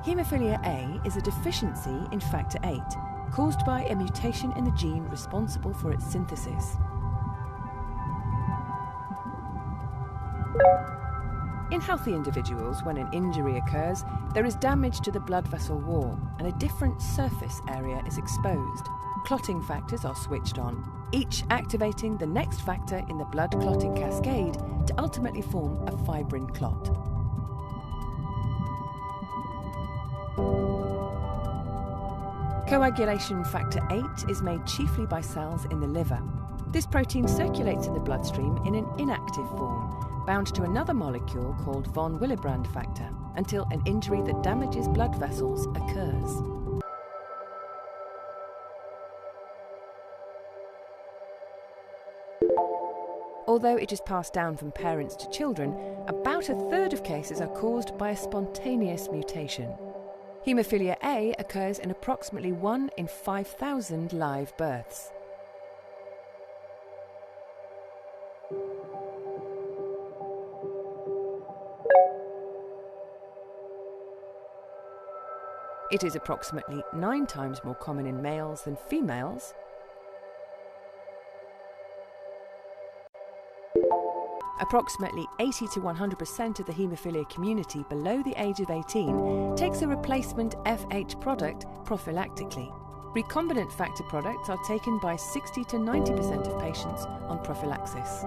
Haemophilia A is a deficiency in factor VIII, caused by a mutation in the gene responsible for its synthesis. In healthy individuals, when an injury occurs, there is damage to the blood vessel wall and a different surface area is exposed. Clotting factors are switched on, each activating the next factor in the blood clotting cascade to ultimately form a fibrin clot. Coagulation factor VIII is made chiefly by cells in the liver. This protein circulates in the bloodstream in an inactive form, bound to another molecule called von Willebrand factor, until an injury that damages blood vessels occurs. Although it is passed down from parents to children, about a third of cases are caused by a spontaneous mutation. Haemophilia A occurs in approximately 1 in 5,000 live births. It is approximately 9 times more common in males than females. Approximately 80 to 100% of the haemophilia community below the age of 18 takes a replacement FH product prophylactically. Recombinant factor products are taken by 60 to 90% of patients on prophylaxis.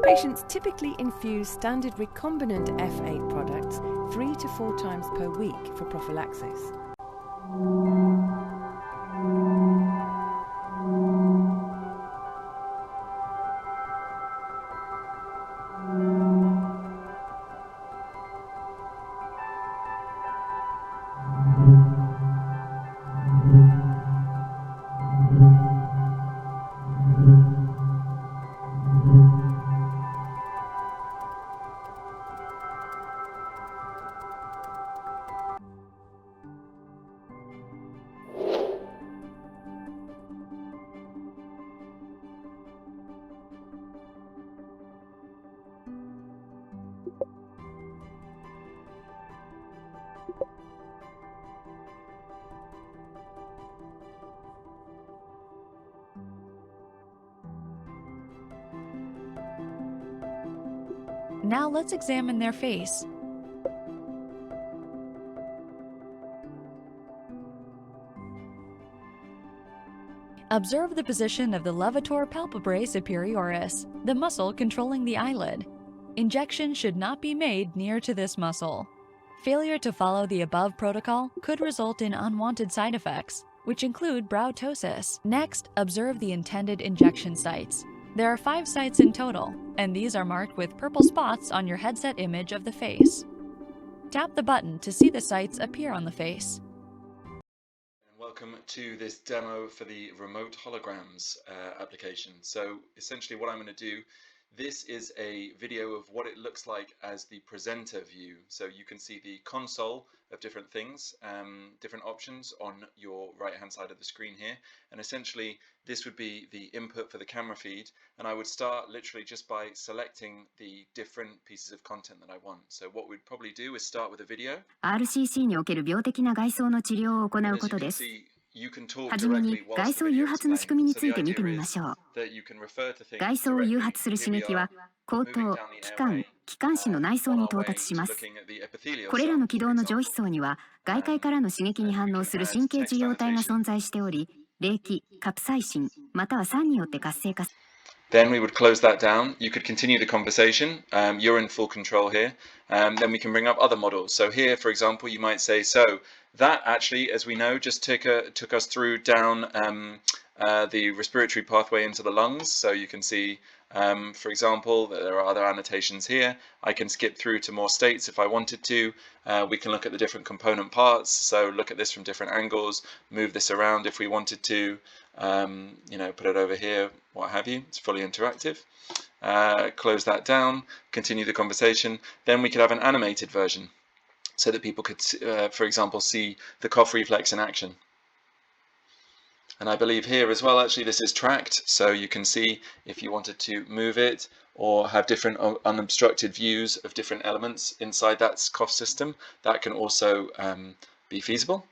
Patients typically infuse standard recombinant F8 products 3 to 4 times per week for prophylaxis. Now let's examine their face. Observe the position of the levator palpebrae superioris, the muscle controlling the eyelid. Injection should not be made near to this muscle. Failure to follow the above protocol could result in unwanted side effects, which include brow ptosis. Next, observe the intended injection sites. There are 5 sites in total, and these are marked with purple spots on your headset image of the face. Tap the button to see the sites appear on the face. Welcome to this demo for the remote holograms application. So essentially what I'm going to do, this is a video of what it looks like as the presenter view. So you can see the console of different things, different options on your right hand side of the screen here, and essentially this would be the input for the camera feed, and I would start literally just by selecting the different pieces of content that I want. So what we'd probably do is start with a video. RCC における病的な外装の治療を行うことです。はじめに外装誘発の仕組みについて見てみましょう。外装を誘発する刺激は後頭、気管、気管支の内層に到達します。これらの気道の上皮層には外界からの刺激に反応する神経受容体が存在しており、冷気、カプサイシンまたは酸によって活性化。Then we would close that down. You could continue the conversation. You're in full control here. Then we can bring up other models. So here, for example, you might say, so that actually, as we know, just took us through down the respiratory pathway into the lungs. So you can see For example, there are other annotations here. I can skip through to more states if I wanted to. We can look at the different component parts, so look at this from different angles, move this around if we wanted to, you know, put it over here, what have you. It's fully interactive. Close that down, continue the conversation. Then we could have an animated version so that people could, for example, see the cough reflex in action. And I believe here as well, actually, this is tracked, so you can see if you wanted to move it or have different unobstructed views of different elements inside that cough system, that can also be feasible.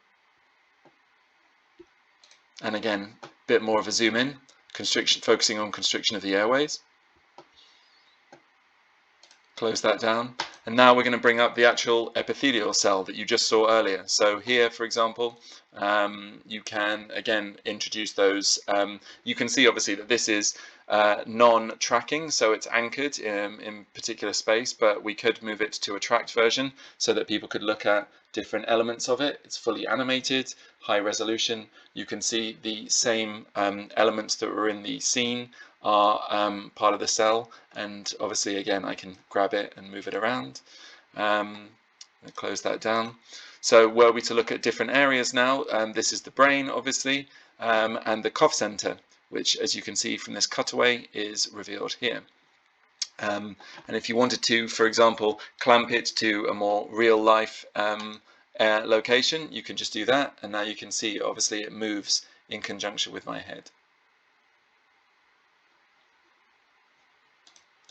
And again, a bit more of a zoom in, constriction, focusing on constriction of the airways. Close that down. And now we're going to bring up the actual epithelial cell that you just saw earlier. So here, for example, you can again introduce those. You can see obviously that this is non-tracking, so it's anchored in particular space, but we could move it to a tracked version so that people could look at different elements of it. It's fully animated, high resolution. You can see the same elements that were in the scene are part of the cell, and obviously again I can grab it and move it around. Close that down. So were we to look at different areas now, this is the brain obviously, and the cough center, which as you can see from this cutaway is revealed here. And if you wanted to, for example, clamp it to a more real life location, you can just do that, and now you can see obviously it moves in conjunction with my head.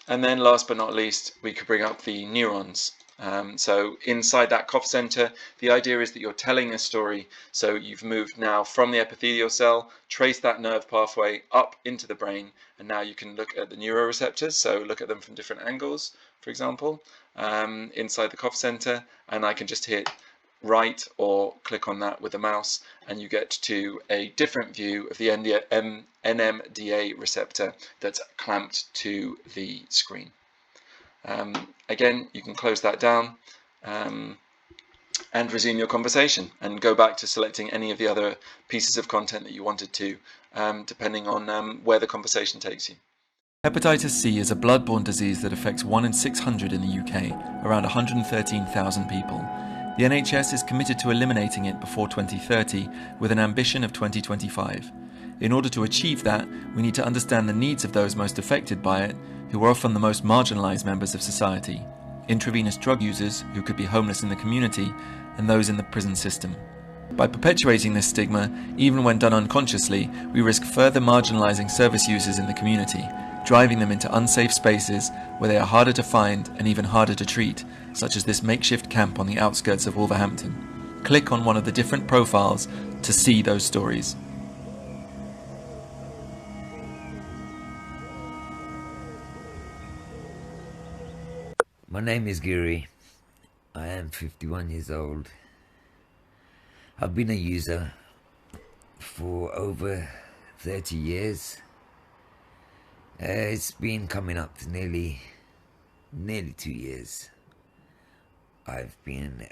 And then last but not least, we could bring up the neurons. So inside that cough center, the idea is that you're telling a story. So you've moved now from the epithelial cell, trace that nerve pathway up into the brain, and now you can look at the neuroreceptors. So look at them from different angles, for example, inside the cough center, and I can just hit right or click on that with the mouse, and you get to a different view of the NMDA receptor that's clamped to the screen. Again, you can close that down and resume your conversation and go back to selecting any of the other pieces of content that you wanted to, depending on where the conversation takes you. Hepatitis C is a blood-borne disease that affects 1 in 600 in the UK, around 113,000 people. The NHS is committed to eliminating it before 2030 with an ambition of 2025. In order to achieve that, we need to understand the needs of those most affected by it, who are often the most marginalised members of society, intravenous drug users who could be homeless in the community, and those in the prison system. By perpetuating this stigma, even when done unconsciously, we risk further marginalising service users in the community, driving them into unsafe spaces where they are harder to find and even harder to treat, such as this makeshift camp on the outskirts of Wolverhampton. Click on one of the different profiles to see those stories. My name is Giri. I am 51 years old. I've been a user for over 30 years. It's been coming up to nearly 2 years. I've been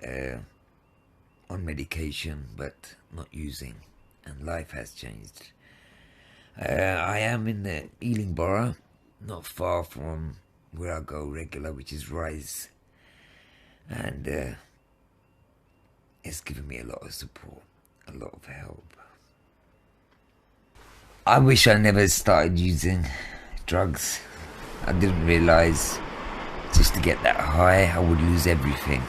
on medication but not using, and life has changed. I am in the Ealing Borough, not far from where I go regular, which is Rise, and it's given me a lot of support, a lot of help. I wish I never started using drugs. I didn't realise just to get that high I would lose everything.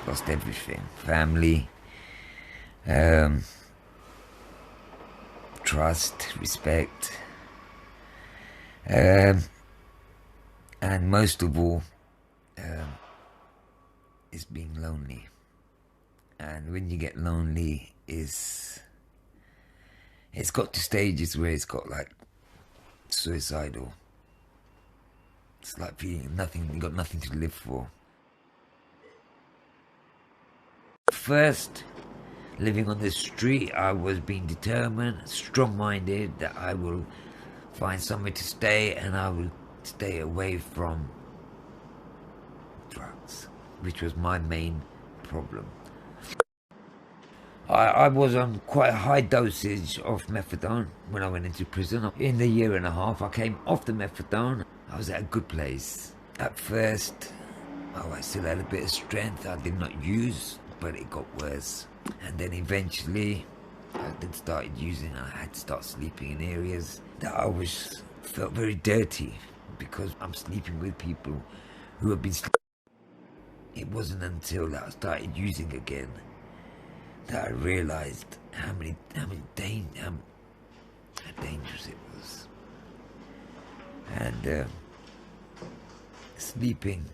Lost everything. Family, trust, respect, and most of all is being lonely. And when you get lonely, it's got to stages where it's got like suicidal. It's like feeling nothing, you got nothing to live for. First, living on the street, I was being determined, strong-minded, that I will find somewhere to stay, and I will stay away from drugs, which was my main problem. I was on quite a high dosage of methadone when I went into prison. In the year and a half, I came off the methadone. I was at a good place. At first, I still had a bit of strength I did not use, but it got worse. And then eventually, I then started using. I had to start sleeping in areas that felt very dirty because I'm sleeping with people who have been sleeping. It wasn't until that I started using again that I realised how dangerous it was. And sleeping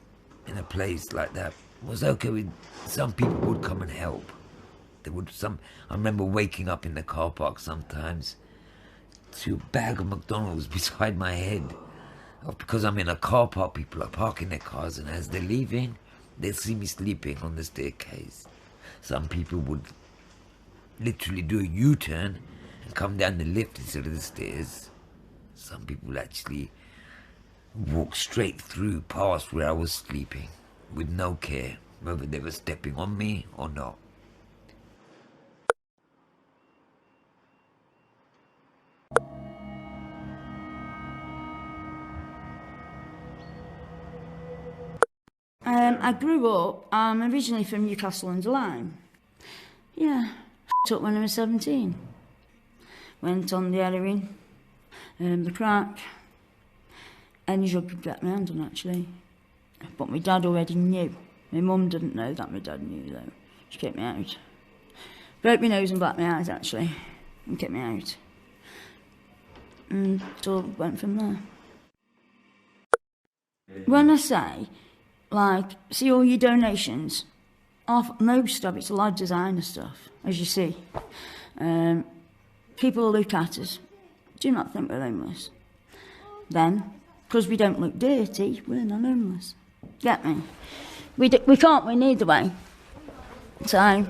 in a place like that was okay. Some people would come and help. I remember waking up in the car park sometimes to a bag of McDonald's beside my head. Because I'm in a car park, people are parking their cars, and as they're leaving, they'll see me sleeping on the staircase. Some people would literally do a U-turn and come down the lift instead of the stairs. Some people actually walk straight through past where I was sleeping with no care whether they were stepping on me or not. I grew up, I'm originally from Newcastle under Lyme. Yeah, up when I was 17. Went on the heroin, the crack, any drug could get my hand on actually. But my dad already knew. My mum didn't know that my dad knew though. She kept me out. Broke my nose and blacked my eyes actually, and kept me out. And so went from there. When I say, like, see all your donations, most of it's a lot of designer stuff, as you see. People look at us, do not think we're homeless. Then, because we don't look dirty, we're not homeless. Get me? We can't win either way. So,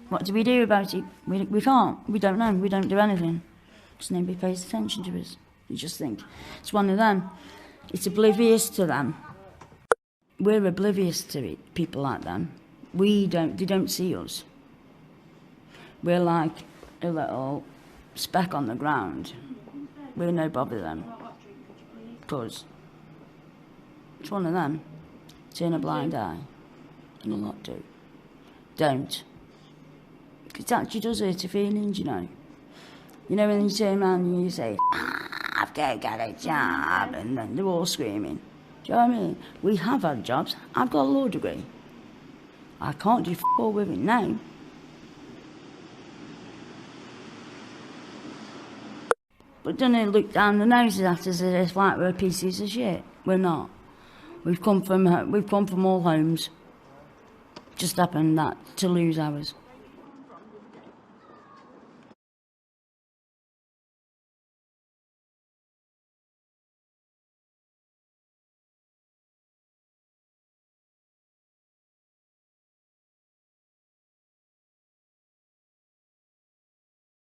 what do we do about it? We can't. We don't know. We don't do anything. Because nobody pays attention to us. They just think it's one of them. It's oblivious to them. We're oblivious to it, people like them. They don't see us. We're like a little speck on the ground. We're no bother them. Because it's one of them. Turn a blind eye. And a lot do. Don't. Because it actually does hurt your feelings, you know. You know when you turn around and you say, I've got to get a job, and then they're all screaming. Do you know what I mean? We have had jobs. I've got a law degree. I can't do all with it now. But don't they look down the noses at us as if like we're pieces of shit? We're not. We've come from all homes. Just happened that to lose ours.